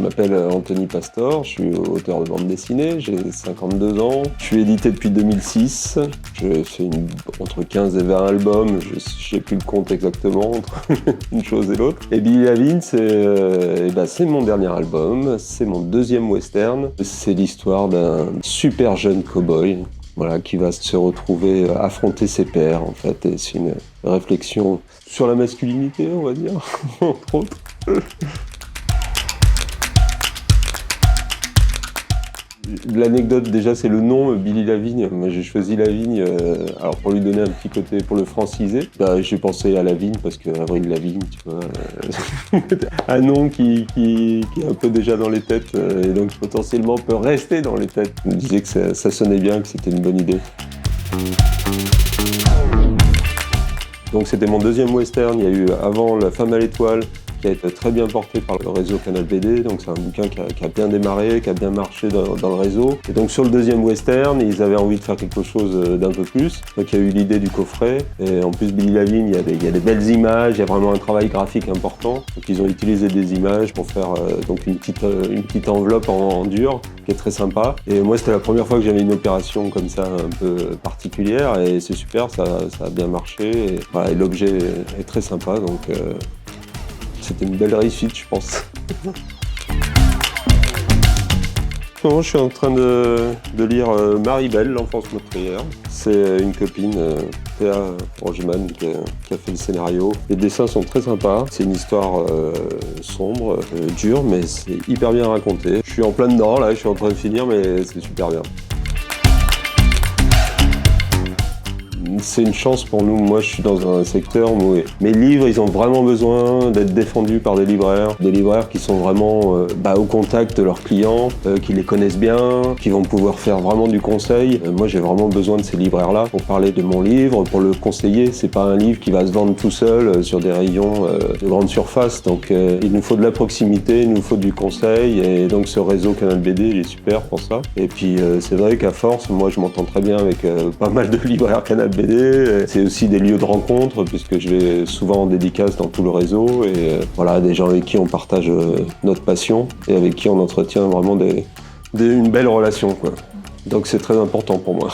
m'appelle Anthony Pastor, je suis auteur de bande dessinée, j'ai 52 ans, je suis édité depuis 2006, j'ai fait entre 15 et 20 albums, je n'ai plus le compte exactement entre une chose et l'autre. Et Billy Lavigne, c'est mon dernier album, c'est mon deuxième western, c'est l'histoire d'un super jeune cow-boy. Voilà, qui va se retrouver affronter ses pairs, en fait. Et c'est une réflexion sur la masculinité, on va dire, entre autres. L'anecdote, déjà, c'est le nom, Billy Lavigne. Moi, j'ai choisi Lavigne, alors pour lui donner un petit côté, pour le franciser. J'ai pensé à Lavigne, parce que Avril Lavigne, tu vois, un nom qui est un peu déjà dans les têtes, et donc potentiellement peut rester dans les têtes. Je me disais que ça sonnait bien, que c'était une bonne idée. Donc c'était mon deuxième western, il y a eu avant La Femme à l'étoile, qui a été très bien porté par le réseau Canal BD, donc c'est un bouquin qui a bien démarré, qui a bien marché dans le réseau. Et donc sur le deuxième western, ils avaient envie de faire quelque chose d'un peu plus, donc il y a eu l'idée du coffret, et en plus Billy Lavigne, il y a des belles images, il y a vraiment un travail graphique important, donc ils ont utilisé des images pour faire donc une petite enveloppe en dur, qui est très sympa. Et moi c'était la première fois que j'avais une opération comme ça un peu particulière, et c'est super, ça a bien marché, et, voilà, et l'objet est très sympa, donc c'était une belle réussite, je pense. Je suis en train de lire Marie-Belle, l'enfance meurtrière. C'est une copine, Théa Rogeman, qui a fait le scénario. Les dessins sont très sympas. C'est une histoire sombre, dure, mais c'est hyper bien raconté. Je suis en plein dedans, là, je suis en train de finir, mais c'est super bien. C'est une chance pour nous. Moi, je suis dans un secteur où mes livres, ils ont vraiment besoin d'être défendus par des libraires qui sont vraiment au contact de leurs clients, qui les connaissent bien, qui vont pouvoir faire vraiment du conseil. Moi, j'ai vraiment besoin de ces libraires-là pour parler de mon livre, pour le conseiller. C'est pas un livre qui va se vendre tout seul sur des rayons de grande surface. Donc, il nous faut de la proximité, il nous faut du conseil. Et donc, ce réseau Canal BD, il est super pour ça. Et puis, c'est vrai qu'à force, moi, je m'entends très bien avec pas mal de libraires Canal BD. C'est aussi des lieux de rencontre puisque je vais souvent en dédicace dans tout le réseau et voilà, des gens avec qui on partage notre passion et avec qui on entretient vraiment une belle relation, quoi. Donc c'est très important pour moi.